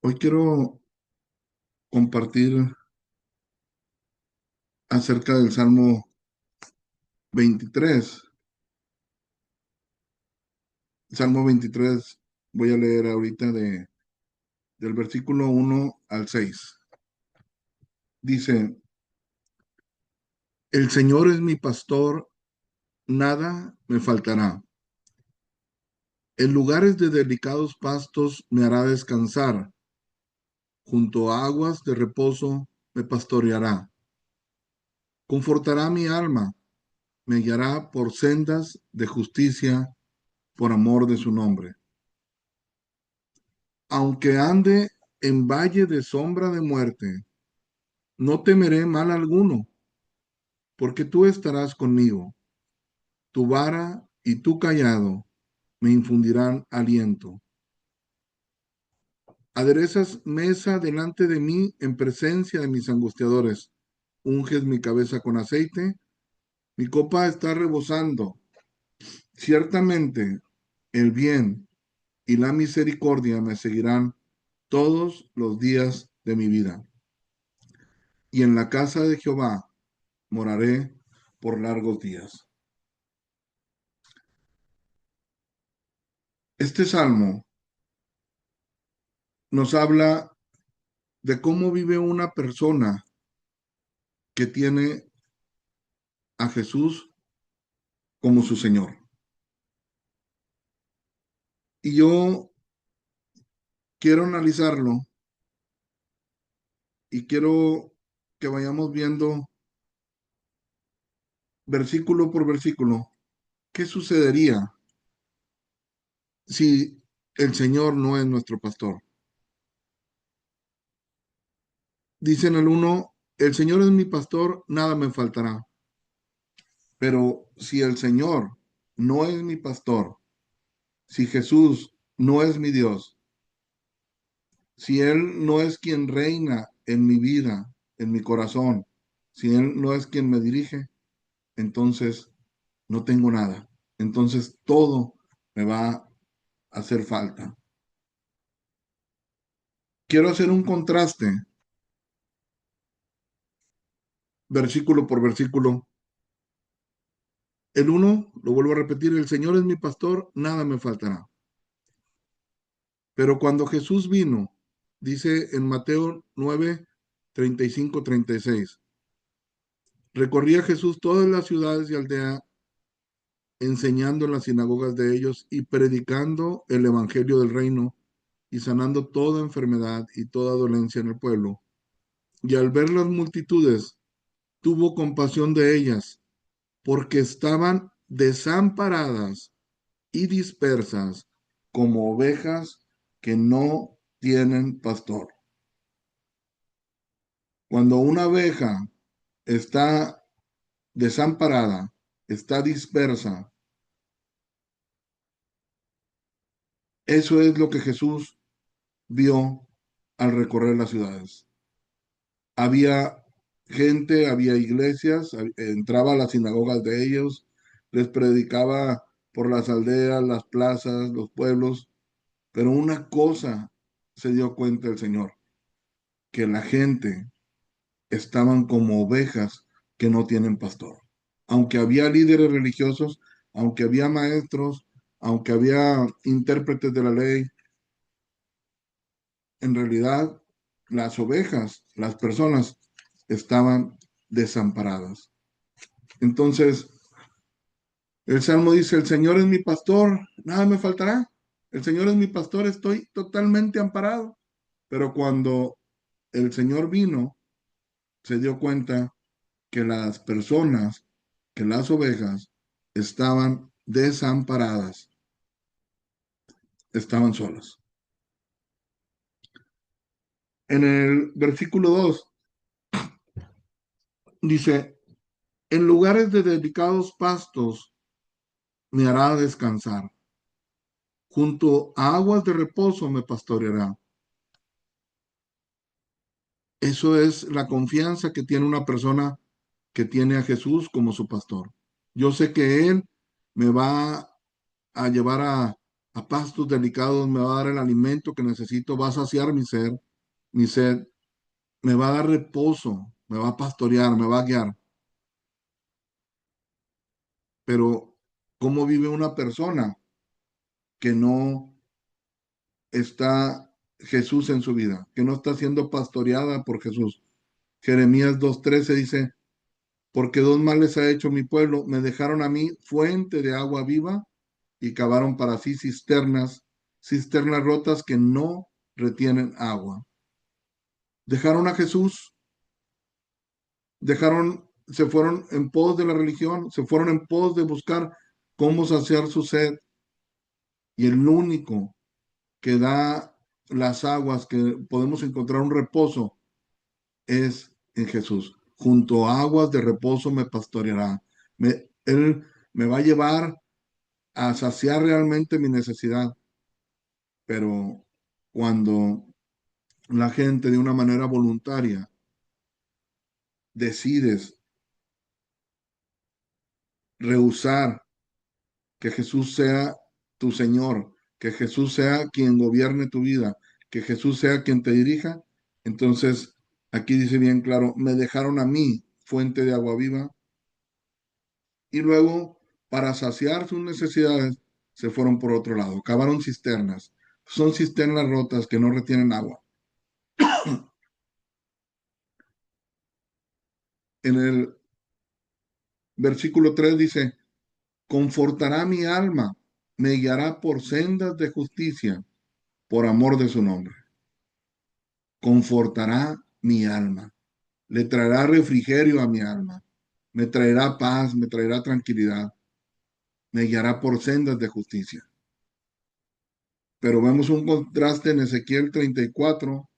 Hoy quiero compartir acerca del Salmo 23. Salmo 23, voy a leer ahorita del versículo 1 al 6. Dice, el Señor es mi pastor, nada me faltará. En lugares de delicados pastos me hará descansar. Junto a aguas de reposo me pastoreará. Confortará mi alma, me guiará por sendas de justicia por amor de su nombre. Aunque ande en valle de sombra de muerte, no temeré mal alguno, porque tú estarás conmigo. Tu vara y tu callado me infundirán aliento. Aderezas mesa delante de mí en presencia de mis angustiadores. Unges mi cabeza con aceite, mi copa está rebosando. Ciertamente el bien y la misericordia me seguirán todos los días de mi vida. Y en la casa de Jehová moraré por largos días. Este salmo nos habla de cómo vive una persona que tiene a Jesús como su Señor. Y yo quiero analizarlo y quiero que vayamos viendo versículo por versículo qué sucedería si el Señor no es nuestro pastor. Dice en el 1, el Señor es mi pastor, nada me faltará. Pero si el Señor no es mi pastor, si Jesús no es mi Dios, si Él no es quien reina en mi vida, en mi corazón, si Él no es quien me dirige, entonces no tengo nada. Entonces todo me va a hacer falta. Quiero hacer un contraste, versículo por versículo. El 1, lo vuelvo a repetir, el Señor es mi pastor, nada me faltará. Pero cuando Jesús vino, dice en Mateo 9, 35, 36, recorría Jesús todas las ciudades y aldeas enseñando en las sinagogas de ellos y predicando el evangelio del reino y sanando toda enfermedad y toda dolencia en el pueblo. Y al ver las multitudes, tuvo compasión de ellas, porque estaban desamparadas y dispersas como ovejas que no tienen pastor. Cuando una oveja está desamparada, está dispersa, eso es lo que Jesús vio al recorrer las ciudades. Había gente, había iglesias, entraba a las sinagogas de ellos, les predicaba por las aldeas, las plazas, los pueblos, pero una cosa se dio cuenta el Señor, que la gente estaban como ovejas que no tienen pastor. Aunque había líderes religiosos, aunque había maestros, aunque había intérpretes de la ley, en realidad las ovejas, las personas, estaban desamparadas. Entonces, el Salmo dice, el Señor es mi pastor, nada me faltará. El Señor es mi pastor, estoy totalmente amparado. Pero cuando el Señor vino, se dio cuenta que las personas, que las ovejas, estaban desamparadas, estaban solas. En el versículo 2 dice, en lugares de delicados pastos me hará descansar. Junto a aguas de reposo me pastoreará. Eso es la confianza que tiene una persona que tiene a Jesús como su pastor. Yo sé que Él me va a llevar a pastos delicados, me va a dar el alimento que necesito, va a saciar mi sed, me va a dar reposo, me va a pastorear, me va a guiar. Pero, ¿cómo vive una persona que no está Jesús en su vida, que no está siendo pastoreada por Jesús? Jeremías 2:13 dice, porque dos males ha hecho mi pueblo, me dejaron a mí fuente de agua viva y cavaron para sí cisternas rotas que no retienen agua. Dejaron a Jesús, se fueron en pos de la religión, se fueron en pos de buscar cómo saciar su sed, y el único que da las aguas, que podemos encontrar un reposo, es en Jesús. Junto a aguas de reposo me pastoreará. Él me va a llevar a saciar realmente mi necesidad. Pero cuando la gente de una manera voluntaria decides rehusar que Jesús sea tu Señor, que Jesús sea quien gobierne tu vida, que Jesús sea quien te dirija, entonces aquí dice bien claro, me dejaron a mí fuente de agua viva, y luego para saciar sus necesidades se fueron por otro lado, cavaron cisternas. Son cisternas rotas que no retienen agua. En el versículo 3 dice, confortará mi alma, me guiará por sendas de justicia, por amor de su nombre. Confortará mi alma, le traerá refrigerio a mi alma, me traerá paz, me traerá tranquilidad, me guiará por sendas de justicia. Pero vemos un contraste en Ezequiel 34,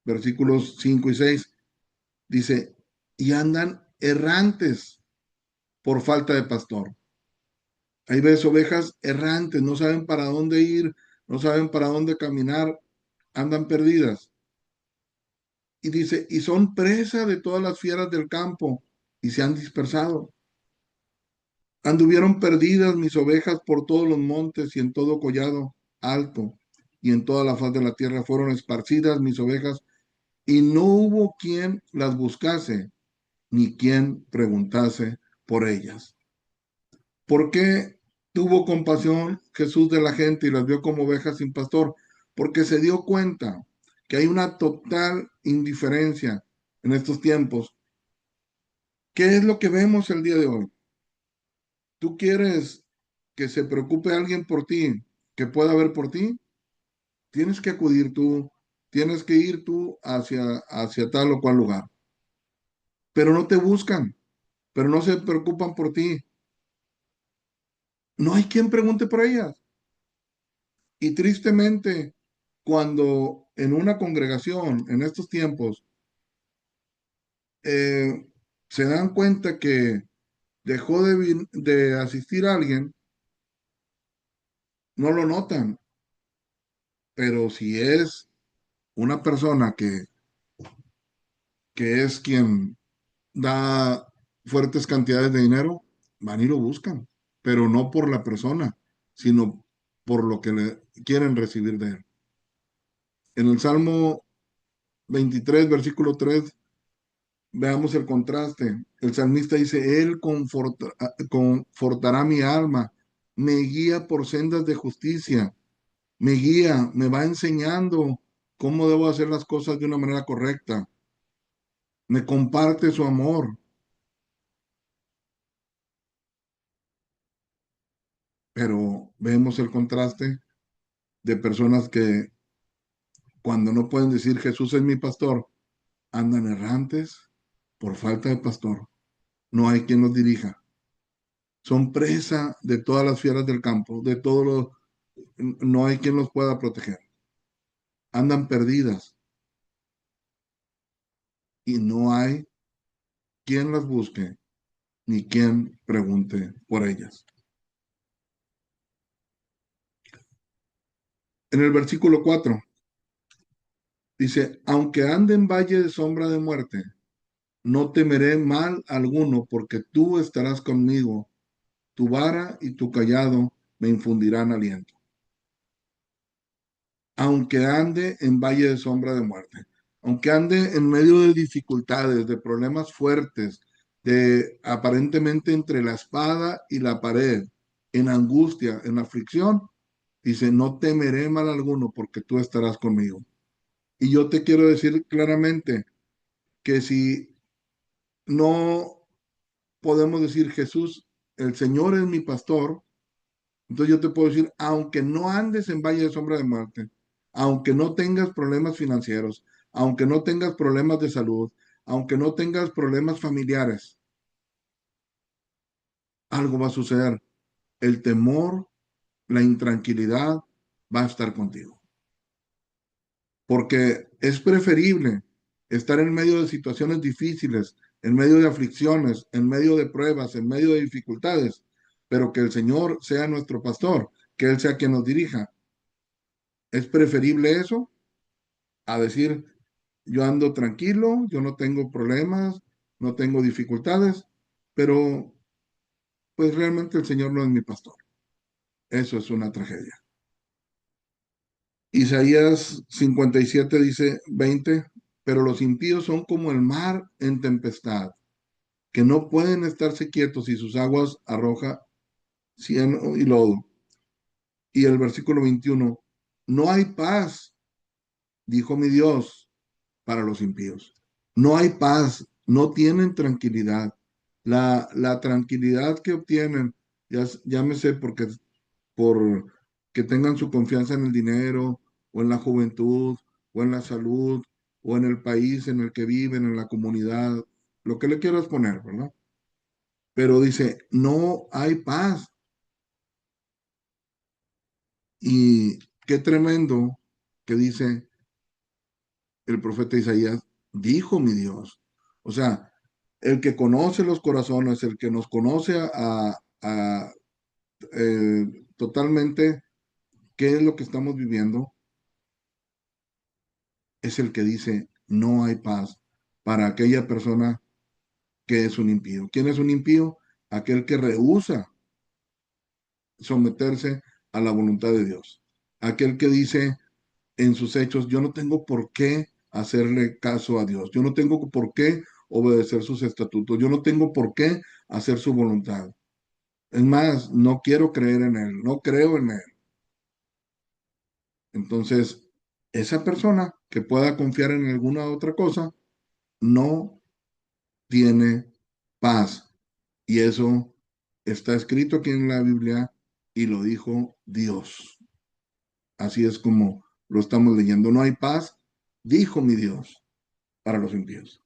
versículos 5 y 6. Dice, y andan errantes por falta de pastor. Ahí ves ovejas errantes, no saben para dónde ir, no saben para dónde caminar, andan perdidas. Y dice, y son presa de todas las fieras del campo y se han dispersado. Anduvieron perdidas mis ovejas por todos los montes y en todo collado alto y en toda la faz de la tierra fueron esparcidas mis ovejas y no hubo quien las buscase ni quien preguntase por ellas. ¿Por qué tuvo compasión Jesús de la gente y las vio como ovejas sin pastor? Porque se dio cuenta que hay una total indiferencia en estos tiempos. ¿Qué es lo que vemos el día de hoy? ¿Tú quieres que se preocupe alguien por ti, que pueda ver por ti? Tienes que acudir tú, tienes que ir tú hacia tal o cual lugar. Pero no te buscan, pero no se preocupan por ti. No hay quien pregunte por ellas. Y tristemente, cuando en una congregación, en estos tiempos, eh, se dan cuenta que dejó de asistir a alguien, no lo notan. Pero si es una persona que es quien da fuertes cantidades de dinero, van y lo buscan, pero no por la persona, sino por lo que le quieren recibir de él. En el Salmo 23, versículo 3, veamos el contraste. El salmista dice, Él confortará mi alma, me guía por sendas de justicia, me guía, me va enseñando cómo debo hacer las cosas de una manera correcta, me comparte su amor, pero vemos el contraste de personas que cuando no pueden decir Jesús es mi pastor, andan errantes por falta de pastor. No hay quien los dirija. Son presa de todas las fieras del campo, de todos los, no hay quien los pueda proteger. Andan perdidas y no hay quien las busque ni quien pregunte por ellas. En el versículo 4 dice, aunque ande en valle de sombra de muerte, no temeré mal alguno, porque tú estarás conmigo, tu vara y tu callado me infundirán aliento. aunque ande en valle de sombra de muerte, aunque ande en medio de dificultades, de problemas fuertes, de aparentemente entre la espada y la pared, en angustia, en aflicción, dice, no temeré mal alguno porque tú estarás conmigo. Y yo te quiero decir claramente que si no podemos decir Jesús, el Señor es mi pastor, entonces yo te puedo decir, aunque no andes en valle de sombra de muerte, aunque no tengas problemas financieros, aunque no tengas problemas de salud, aunque no tengas problemas familiares, algo va a suceder. El temor, la intranquilidad va a estar contigo. Porque es preferible estar en medio de situaciones difíciles, en medio de aflicciones, en medio de pruebas, en medio de dificultades, pero que el Señor sea nuestro pastor, que Él sea quien nos dirija. Es preferible eso a decir, yo ando tranquilo, yo no tengo problemas, no tengo dificultades, pero pues realmente el Señor no es mi pastor. Eso es una tragedia. Isaías 57 dice 20, pero los impíos son como el mar en tempestad, que no pueden estarse quietos y sus aguas arroja cieno y lodo. Y el versículo 21, no hay paz, dijo mi Dios, para los impíos. No hay paz, no tienen tranquilidad. La tranquilidad que obtienen, llámese por que tengan su confianza en el dinero, o en la juventud, o en la salud, o en el país en el que viven, en la comunidad, lo que le quieras poner, ¿verdad? Pero dice, no hay paz. Y qué tremendo que dice el profeta Isaías, dijo mi Dios. O sea, el que conoce los corazones, el que nos conoce totalmente qué es lo que estamos viviendo, es el que dice, no hay paz para aquella persona que es un impío. ¿Quién es un impío? Aquel que rehúsa someterse a la voluntad de Dios. Aquel que dice en sus hechos, yo no tengo por qué hacerle caso a Dios. Yo no tengo por qué obedecer sus estatutos. Yo no tengo por qué hacer su voluntad. Es más, no quiero creer en Él, no creo en Él. Entonces, esa persona que pueda confiar en alguna otra cosa, no tiene paz. Y eso está escrito aquí en la Biblia y lo dijo Dios. Así es como lo estamos leyendo. No hay paz, dijo mi Dios, para los impíos.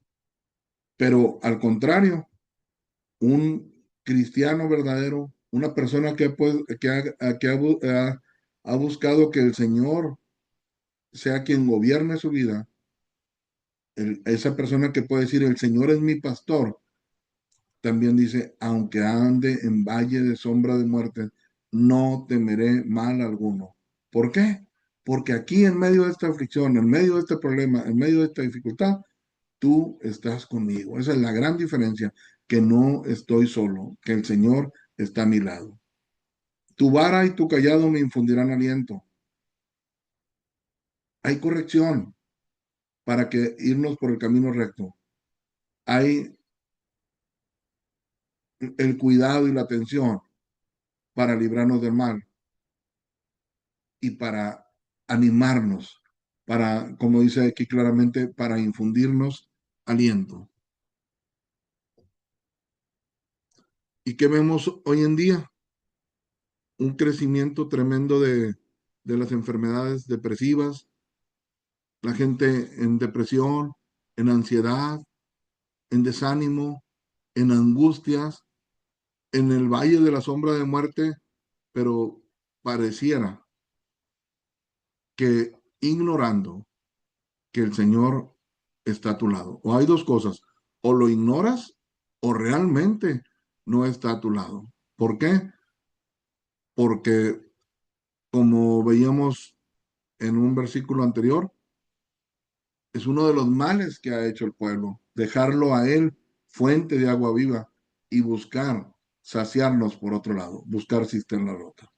Pero al contrario, un cristiano verdadero, una persona que ha buscado que el Señor sea quien gobierne su vida, esa persona que puede decir, el Señor es mi pastor, también dice, aunque ande en valle de sombra de muerte, no temeré mal alguno. ¿Por qué? Porque aquí en medio de esta aflicción, en medio de este problema, en medio de esta dificultad, tú estás conmigo. Esa es la gran diferencia, que no estoy solo, que el Señor está a mi lado. Tu vara y tu callado me infundirán aliento. Hay corrección para que irnos por el camino recto. Hay el cuidado y la atención para librarnos del mal y para animarnos, para, como dice aquí claramente, para infundirnos aliento. ¿Y qué vemos hoy en día? Un crecimiento tremendo de las enfermedades depresivas, la gente en depresión, en ansiedad, en desánimo, en angustias, en el valle de la sombra de muerte, pero pareciera que ignorando que el Señor está a tu lado. O hay dos cosas, o lo ignoras o realmente no está a tu lado. ¿Por qué? Porque como veíamos en un versículo anterior, es uno de los males que ha hecho el pueblo, dejarlo a Él, fuente de agua viva, y buscar saciarnos por otro lado, buscar cisterna rota.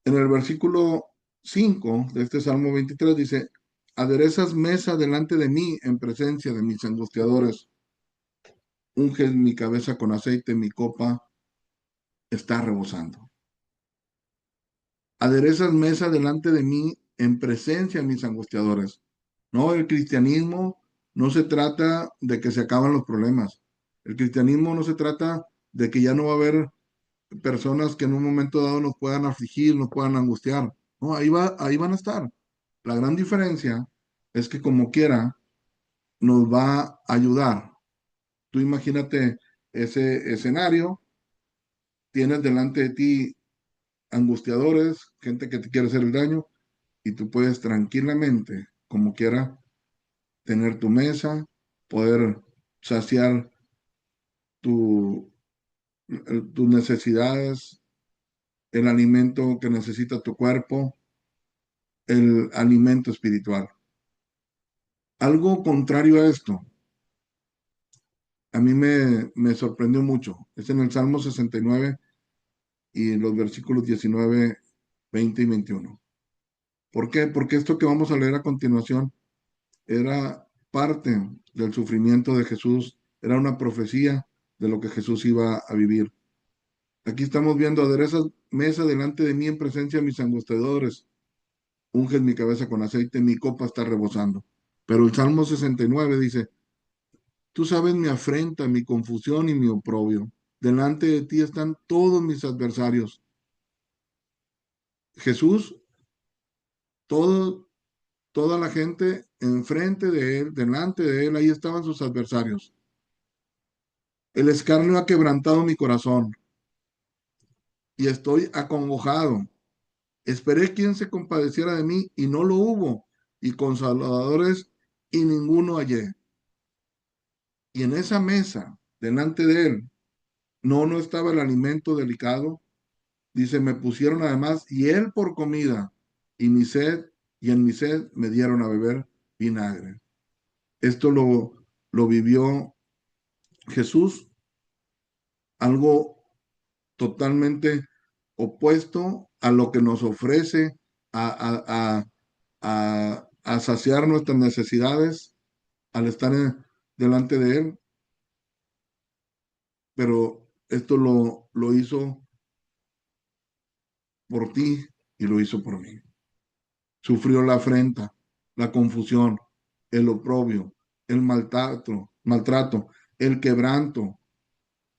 En el versículo 5 de este Salmo 23 dice, aderezas mesa delante de mí en presencia de mis angustiadores, unges mi cabeza con aceite, mi copa está rebosando. Aderezas mesa delante de mí en presencia de mis angustiadores. No, el cristianismo no se trata de que se acaban los problemas. El cristianismo no se trata de que ya no va a haber personas que en un momento dado nos puedan afligir, nos puedan angustiar. No, ahí van a estar. La gran diferencia es que como quiera nos va a ayudar. Tú imagínate ese escenario, tienes delante de ti angustiadores, gente que te quiere hacer el daño, y tú puedes tranquilamente, como quiera, tener tu mesa, poder saciar tu, tus necesidades, el alimento que necesita tu cuerpo, el alimento espiritual. Algo contrario a esto, a mí me sorprendió mucho. Es en el Salmo 69 y en los versículos 19, 20 y 21. ¿Por qué? Porque esto que vamos a leer a continuación era parte del sufrimiento de Jesús, era una profecía de lo que Jesús iba a vivir. Aquí estamos viendo, aderezas mesa delante de mí en presencia de mis angustiadores, unges mi cabeza con aceite, mi copa está rebosando. Pero el Salmo 69 dice, tú sabes mi afrenta, mi confusión y mi oprobio. Delante de ti están todos mis adversarios. Jesús, todo, toda la gente enfrente de él, delante de él, ahí estaban sus adversarios. El escarnio ha quebrantado mi corazón y estoy acongojado. Esperé quien se compadeciera de mí y no lo hubo, y consoladores y ninguno hallé. Y en esa mesa, delante de él, no estaba el alimento delicado. Dice, me pusieron además y él por comida y mi sed, y en mi sed me dieron a beber vinagre. Esto lo vivió Jesús, algo totalmente opuesto a lo que nos ofrece a, a saciar nuestras necesidades al estar delante de Él, pero esto lo hizo por ti y lo hizo por mí. Sufrió la afrenta, la confusión, el oprobio, el maltrato, el quebranto,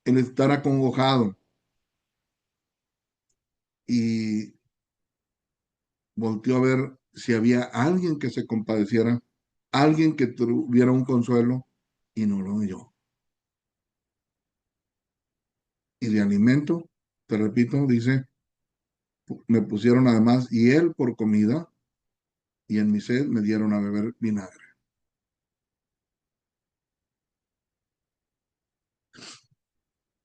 el estar acongojado y volteó a ver si había alguien que se compadeciera, alguien que tuviera un consuelo y no lo halló. Y de alimento, te repito, dice, me pusieron además y él por comida y en mi sed me dieron a beber vinagre.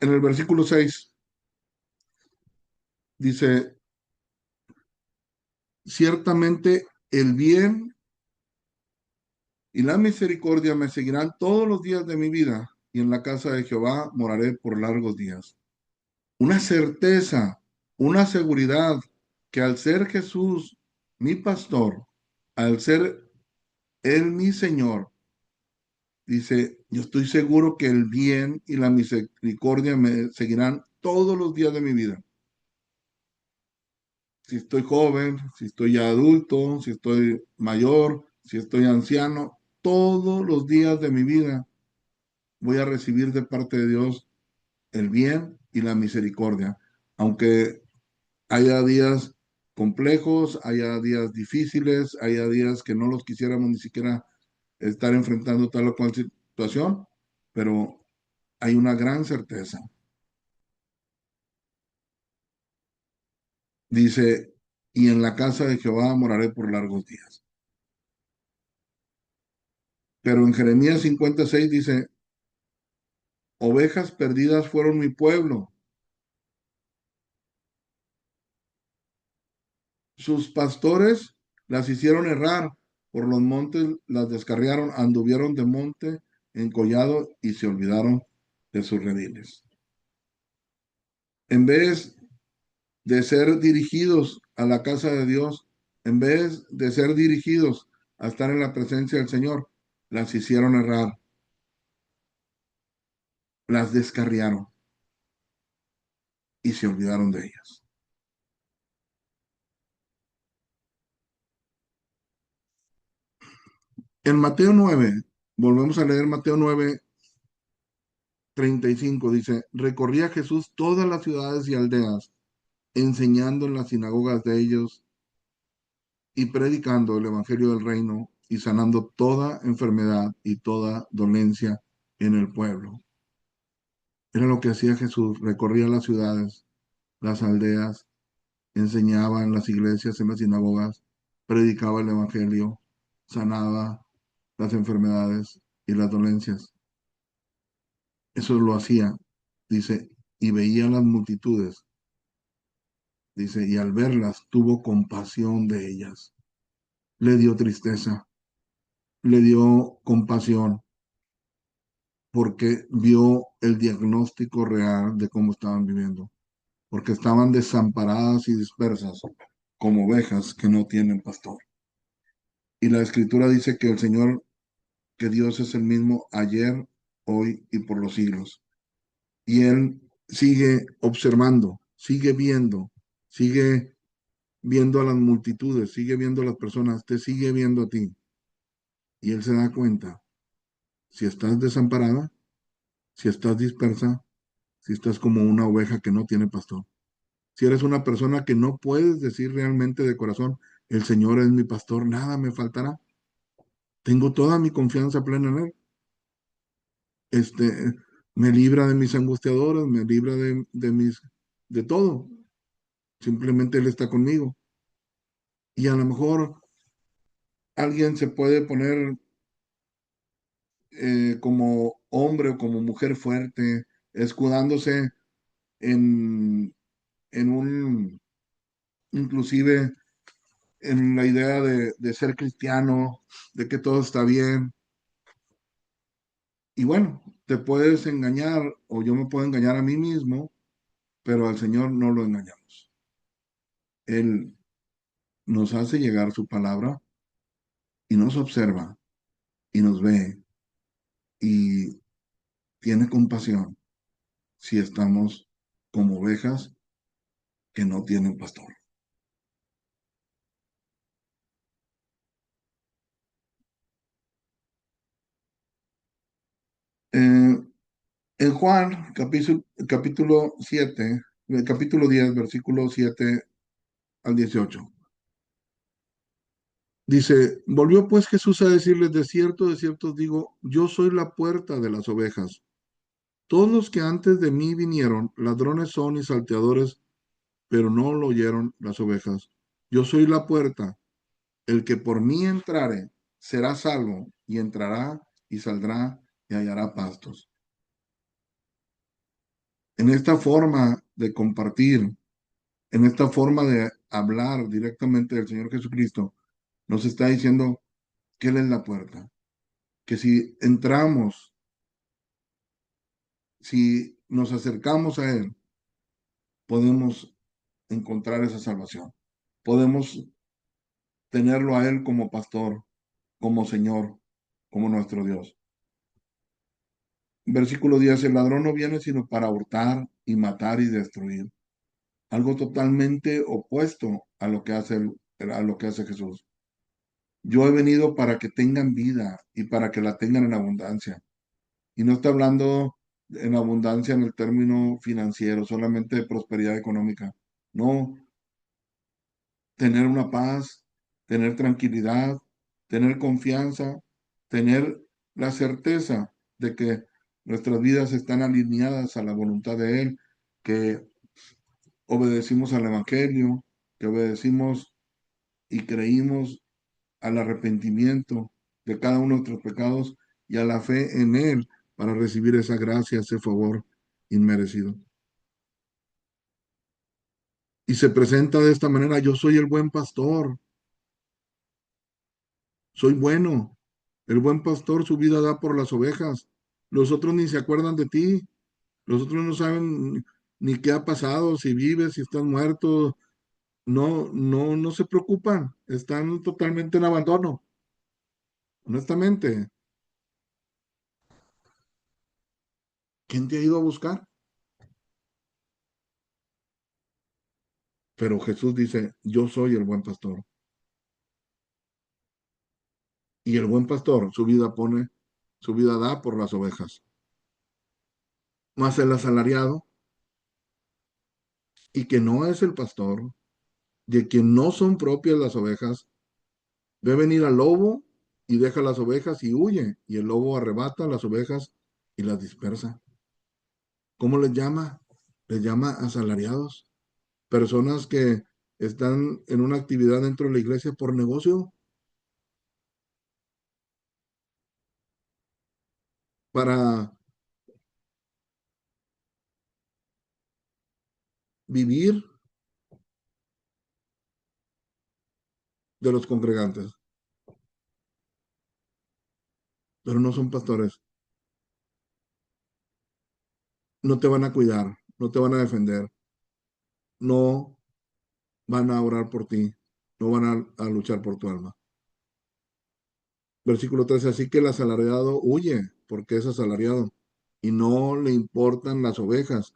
En el versículo 6 dice, ciertamente el bien y la misericordia me seguirán todos los días de mi vida y en la casa de Jehová moraré por largos días. Una certeza, una seguridad que al ser Jesús mi pastor, al ser Él mi Señor, dice, yo estoy seguro que el bien y la misericordia me seguirán todos los días de mi vida. Si estoy joven, si estoy ya adulto, si estoy mayor, si estoy anciano, todos los días de mi vida voy a recibir de parte de Dios el bien y la misericordia. Aunque haya días complejos, haya días difíciles, haya días que no los quisiéramos ni siquiera estar enfrentando tal o cual situación, pero hay una gran certeza. Dice, y en la casa de Jehová moraré por largos días. Pero en Jeremías 56 dice, ovejas perdidas fueron mi pueblo. Sus pastores las hicieron errar, por los montes las descarriaron, anduvieron de monte en collado y se olvidaron de sus rediles. En vez de ser dirigidos a la casa de Dios, en vez de ser dirigidos a estar en la presencia del Señor, las hicieron errar, las descarriaron y se olvidaron de ellas. En Mateo 9, volvemos a leer Mateo 9:35, dice, recorría Jesús todas las ciudades y aldeas, enseñando en las sinagogas de ellos y predicando el evangelio del reino y sanando toda enfermedad y toda dolencia en el pueblo. Era lo que hacía Jesús, recorría las ciudades, las aldeas, enseñaba en las iglesias, en las sinagogas, predicaba el evangelio, sanaba las enfermedades y las dolencias. Eso lo hacía, dice, y veía las multitudes, dice, y al verlas tuvo compasión de ellas. Le dio tristeza, le dio compasión, porque vio el diagnóstico real de cómo estaban viviendo, porque estaban desamparadas y dispersas como ovejas que no tienen pastor. Y la escritura dice que el Señor, que Dios es el mismo ayer, hoy y por los siglos. Y Él sigue observando, sigue viendo a las multitudes, sigue viendo a las personas, te sigue viendo a ti. Y Él se da cuenta si estás desamparada, si estás dispersa, si estás como una oveja que no tiene pastor. Si eres una persona que no puedes decir realmente de corazón, el Señor es mi pastor, nada me faltará. Tengo toda mi confianza plena en Él. Este, me libra de mis angustiadores, me libra de todo. Simplemente Él está conmigo. Y a lo mejor alguien se puede poner como hombre o como mujer fuerte, escudándose en, en un, inclusive en la idea de ser cristiano, de que todo está bien. Y bueno, te puedes engañar o yo me puedo engañar a mí mismo, pero al Señor no lo engañamos. Él nos hace llegar su palabra y nos observa y nos ve y tiene compasión si estamos como ovejas que no tienen pastor. Eh, en Juan, capítulo 7, capítulo 10, versículo 7 al 18. Dice, volvió pues Jesús a decirles, de cierto os digo, yo soy la puerta de las ovejas. Todos los que antes de mí vinieron, ladrones son y salteadores, pero no lo oyeron las ovejas. Yo soy la puerta. El que por mí entrare será salvo y entrará y saldrá y hallará pastos. En esta forma de compartir, en esta forma de hablar directamente del Señor Jesucristo, nos está diciendo que Él es la puerta, que si entramos, si nos acercamos a Él, podemos encontrar esa salvación. Podemos tenerlo a Él como pastor, como Señor, como nuestro Dios. Versículo 10, el ladrón no viene sino para hurtar y matar y destruir. Algo totalmente opuesto a lo que a lo que hace Jesús. Yo he venido para que tengan vida y para que la tengan en abundancia. Y no está hablando en abundancia en el término financiero, solamente de prosperidad económica. No, tener una paz, tener tranquilidad, tener confianza, tener la certeza de que nuestras vidas están alineadas a la voluntad de Él, que obedecimos al Evangelio, que obedecimos y creímos al arrepentimiento de cada uno de nuestros pecados y a la fe en Él para recibir esa gracia, ese favor inmerecido. Y se presenta de esta manera, yo soy el buen pastor, soy bueno. El buen pastor su vida da por las ovejas. Los otros ni se acuerdan de ti. Los otros no saben ni qué ha pasado, si vives, si estás muerto, no se preocupan, están totalmente en abandono, honestamente. ¿Quién te ha ido a buscar? Pero Jesús dice, yo soy el buen pastor. Y el buen pastor su vida da por las ovejas. Mas el asalariado, y que no es el pastor, de quien no son propias las ovejas, ve venir al lobo y deja las ovejas y huye, y el lobo arrebata las ovejas y las dispersa. ¿Cómo les llama? Les llama asalariados, personas que están en una actividad dentro de la iglesia por negocio, para vivir de los congregantes, pero no son pastores. No te van a cuidar, no te van a defender, no van a orar por ti, no van a luchar por tu alma. Versículo 13, así que el asalariado huye porque es asalariado y no le importan las ovejas.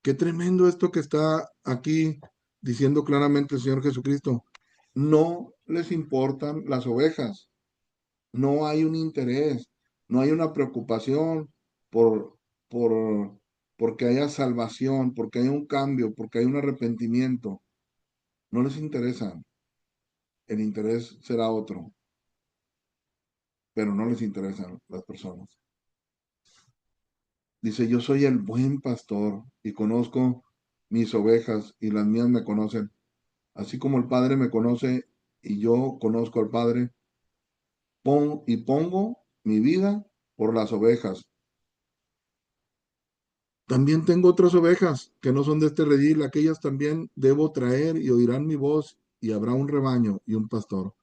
Qué tremendo esto que está aquí diciendo claramente el Señor Jesucristo. No les importan las ovejas, no hay un interés, no hay una preocupación por, por, porque haya salvación, porque haya un cambio, porque haya un arrepentimiento. No les interesa, el interés será otro, pero no les interesan las personas. Dice, yo soy el buen pastor y conozco mis ovejas y las mías me conocen. Así como el Padre me conoce y yo conozco al Padre, pongo mi vida por las ovejas. También tengo otras ovejas que no son de este redil, aquellas también debo traer y oirán mi voz y habrá un rebaño y un pastor.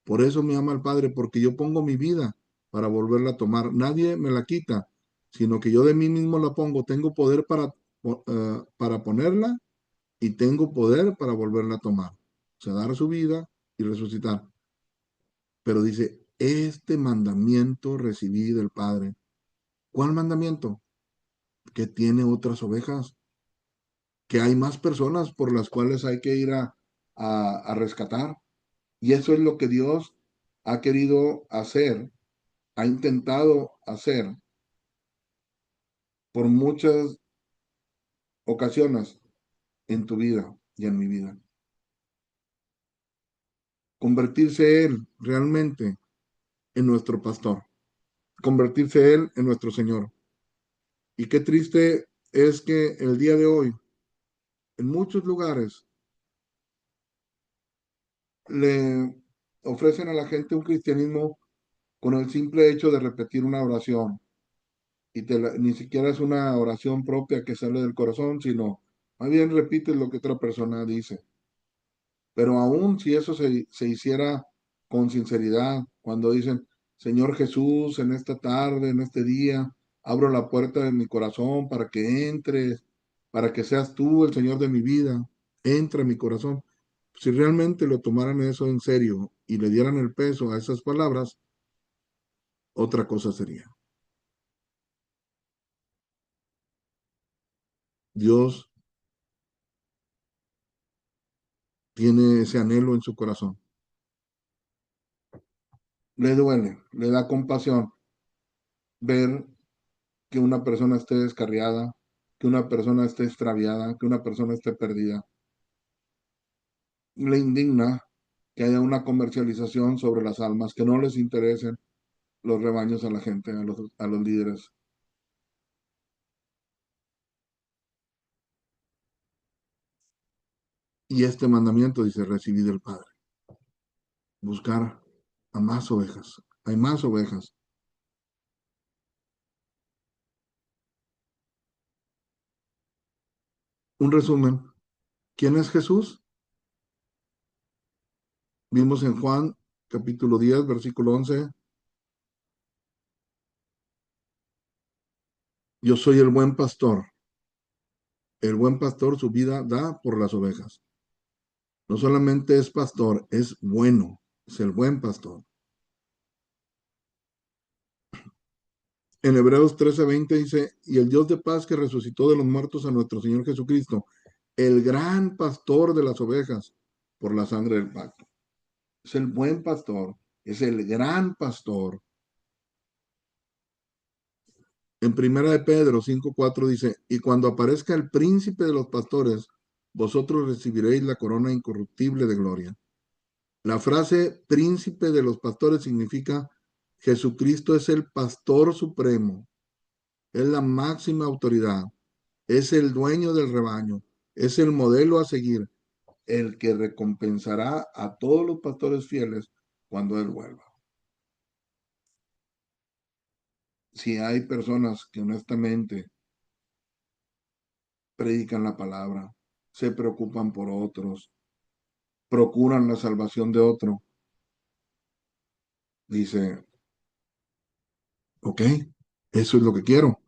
Por eso me ama el Padre, porque yo pongo mi vida para volverla a tomar. Nadie me la quita, sino que yo de mí mismo la pongo. Tengo poder para ponerla y tengo poder para volverla a tomar. O sea, dar su vida y resucitar. Pero dice, este mandamiento recibí del Padre. ¿Cuál mandamiento? Que tiene otras ovejas, que hay más personas por las cuales hay que ir a rescatar. Y eso es lo que Dios ha querido hacer, ha intentado hacer por muchas ocasiones en tu vida y en mi vida. Convertirse Él realmente en nuestro pastor, convertirse Él en nuestro Señor. Y qué triste es que el día de hoy, en muchos lugares, le ofrecen a la gente un cristianismo con el simple hecho de repetir una oración. Y ni siquiera es una oración propia que sale del corazón, sino más bien repites lo que otra persona dice. Pero aún si eso se hiciera con sinceridad, cuando dicen, Señor Jesús, en esta tarde, en este día, abro la puerta de mi corazón para que entres, para que seas tú el Señor de mi vida, entra en mi corazón. Si realmente lo tomaran eso en serio y le dieran el peso a esas palabras, otra cosa sería. Dios tiene ese anhelo en su corazón. Le duele, le da compasión ver que una persona esté descarriada, que una persona esté extraviada, que una persona esté perdida. Le indigna que haya una comercialización sobre las almas, que no les interesen los rebaños a la gente, a los líderes. Y este mandamiento dice, recibí del Padre, buscar a más ovejas. Hay más ovejas. Un resumen. ¿Quién es Jesús? Vimos en Juan capítulo 10, versículo 11. Yo soy el buen pastor. El buen pastor su vida da por las ovejas. No solamente es pastor, es bueno, es el buen pastor. En Hebreos 13:20 dice, y el Dios de paz que resucitó de los muertos a nuestro Señor Jesucristo, el gran pastor de las ovejas, por la sangre del pacto. Es el buen pastor, es el gran pastor. En Primera de Pedro 5:4 dice, y cuando aparezca el príncipe de los pastores, vosotros recibiréis la corona incorruptible de gloria. La frase príncipe de los pastores significa Jesucristo es el pastor supremo, es la máxima autoridad, es el dueño del rebaño, es el modelo a seguir, el que recompensará a todos los pastores fieles cuando Él vuelva. Si hay personas que honestamente predican la palabra, se preocupan por otros, procuran la salvación de otro, dice, ok, eso es lo que quiero,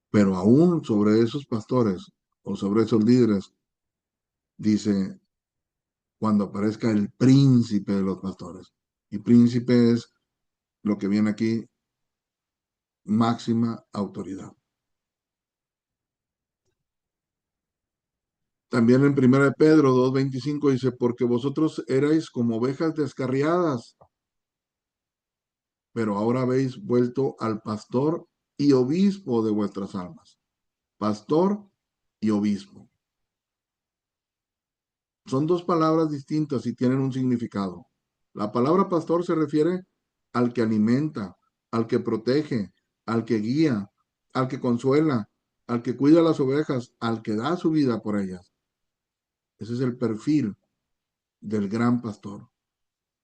pero aún sobre esos pastores o sobre esos líderes, dice, cuando aparezca el príncipe de los pastores. Y príncipe es lo que viene aquí, máxima autoridad. También en 1 Pedro 2:25 dice, porque vosotros erais como ovejas descarriadas, pero ahora habéis vuelto al pastor y obispo de vuestras almas. Pastor y obispo. Son dos palabras distintas y tienen un significado. La palabra pastor se refiere al que alimenta, al que protege, al que guía, al que consuela, al que cuida las ovejas, al que da su vida por ellas. Ese es el perfil del gran pastor.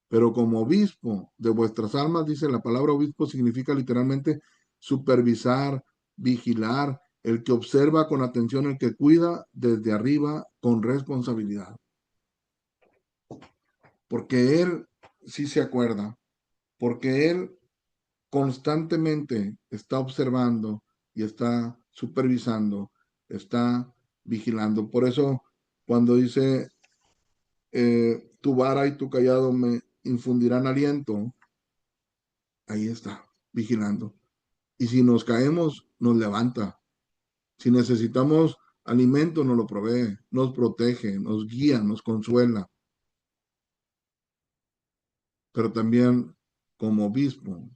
Pero como obispo de vuestras almas, dice la palabra obispo, significa literalmente supervisar, vigilar, el que observa con atención, el que cuida desde arriba con responsabilidad. Porque él sí se acuerda, porque él constantemente está observando y está supervisando, está vigilando. Por eso, cuando dice, tu vara y tu callado me infundirán aliento, ahí está, vigilando. Y si nos caemos, nos levanta. Si necesitamos alimento, nos lo provee, nos protege, nos guía, nos consuela. Pero también como obispo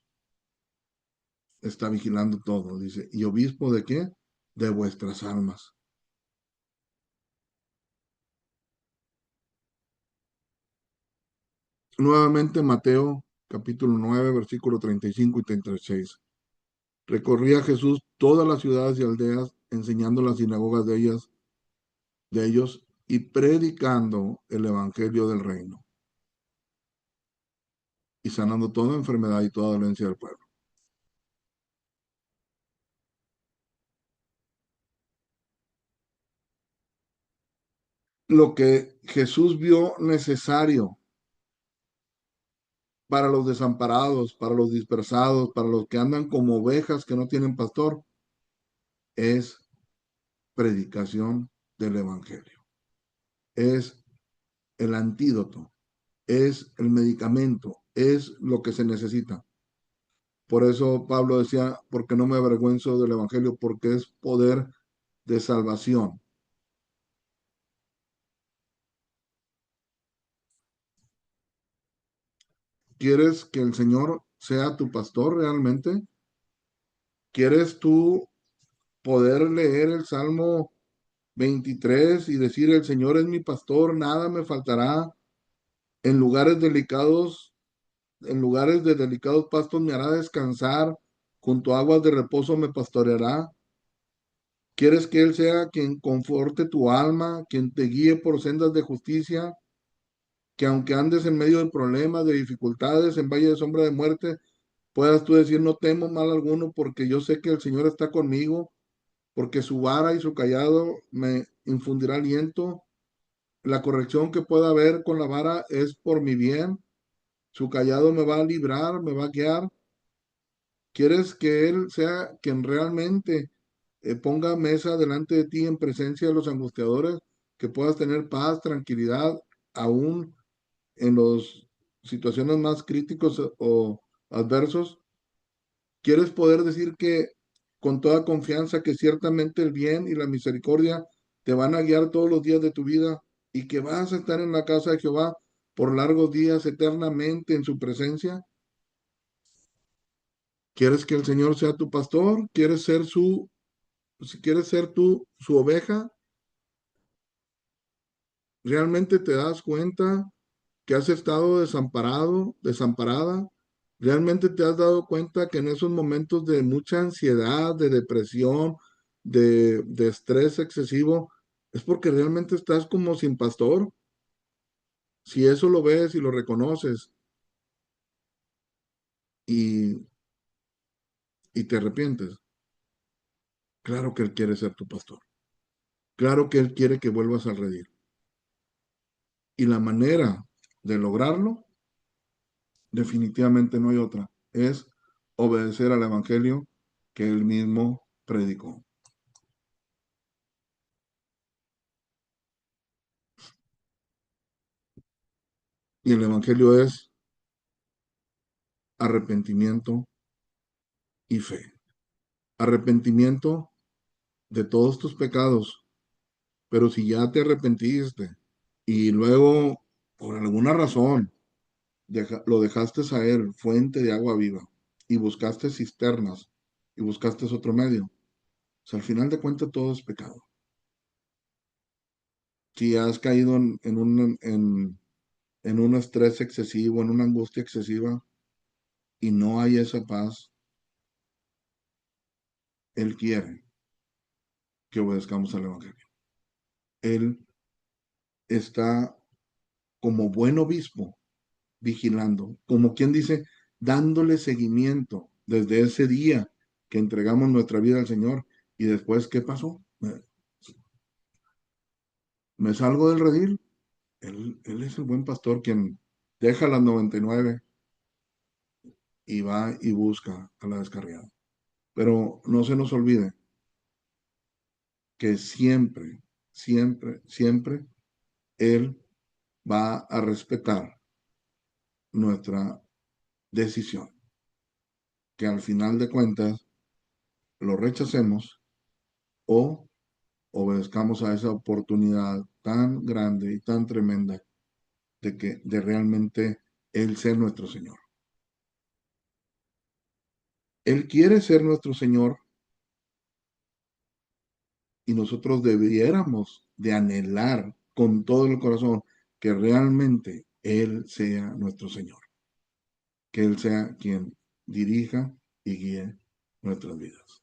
está vigilando todo, dice. ¿Y obispo de qué? De vuestras almas. Nuevamente Mateo capítulo 9, versículo 35 y 36. Recorría Jesús todas las ciudades y aldeas, enseñando las sinagogas de ellos y predicando el evangelio del reino y sanando toda enfermedad y toda dolencia del pueblo. Lo que Jesús vio necesario para los desamparados, para los dispersados, para los que andan como ovejas que no tienen pastor, es predicación del evangelio. Es el antídoto, es el medicamento, es lo que se necesita. Por eso Pablo decía, porque no me avergüenzo del evangelio, porque es poder de salvación. ¿Quieres que el Señor sea tu pastor realmente? ¿Quieres tú poder leer el Salmo 23 y decir, el Señor es mi pastor, nada me faltará, en lugares delicados, en lugares de delicados pastos me hará descansar, junto a aguas de reposo me pastoreará? ¿Quieres que Él sea quien conforte tu alma, quien te guíe por sendas de justicia, que aunque andes en medio de problemas, de dificultades, en valle de sombra de muerte, puedas tú decir, no temo mal alguno, porque yo sé que el Señor está conmigo, porque su vara y su callado me infundirá aliento? La corrección que pueda haber con la vara es por mi bien. Su callado me va a librar, me va a guiar. ¿Quieres que Él sea quien realmente ponga mesa delante de ti en presencia de los angustiadores? que puedas tener paz, tranquilidad, aún en las situaciones más críticos o adversos. ¿Quieres poder decir que con toda confianza que ciertamente el bien y la misericordia te van a guiar todos los días de tu vida y que vas a estar en la casa de Jehová por largos días eternamente en su presencia? ¿Quieres que el Señor sea tu pastor? ¿Quieres ser si quieres ser tú su oveja? ¿Realmente te das cuenta que has estado desamparado, desamparada? ¿Realmente te has dado cuenta que en esos momentos de mucha ansiedad, de depresión, de estrés excesivo, es porque realmente estás como sin pastor? Si eso lo ves y lo reconoces y, y te arrepientes, claro que Él quiere ser tu pastor. Claro que Él quiere que vuelvas al redil. Y la manera de lograrlo, definitivamente no hay otra. Es obedecer al Evangelio que Él mismo predicó. Y el Evangelio es arrepentimiento y fe. Arrepentimiento de todos tus pecados, pero si ya te arrepentiste y luego, por alguna razón, lo dejaste a Él, fuente de agua viva, y buscaste cisternas y buscaste otro medio, pues al final de cuentas todo es pecado. Si has caído en un estrés excesivo, en una angustia excesiva, y no hay esa paz, Él quiere que obedezcamos al Evangelio. Él está como buen obispo vigilando, como quien dice, dándole seguimiento desde ese día que entregamos nuestra vida al Señor. Y después, ¿qué pasó? Me salgo del redil. Él es el buen pastor quien deja las 99 y va y busca a la descarriada. Pero no se nos olvide que siempre, siempre, siempre Él va a respetar nuestra decisión. Que al final de cuentas lo rechacemos o obedezcamos a esa oportunidad tan grande y tan tremenda de realmente Él ser nuestro Señor. Él quiere ser nuestro Señor y nosotros debiéramos de anhelar con todo el corazón que realmente Él sea nuestro Señor, que Él sea quien dirija y guíe nuestras vidas.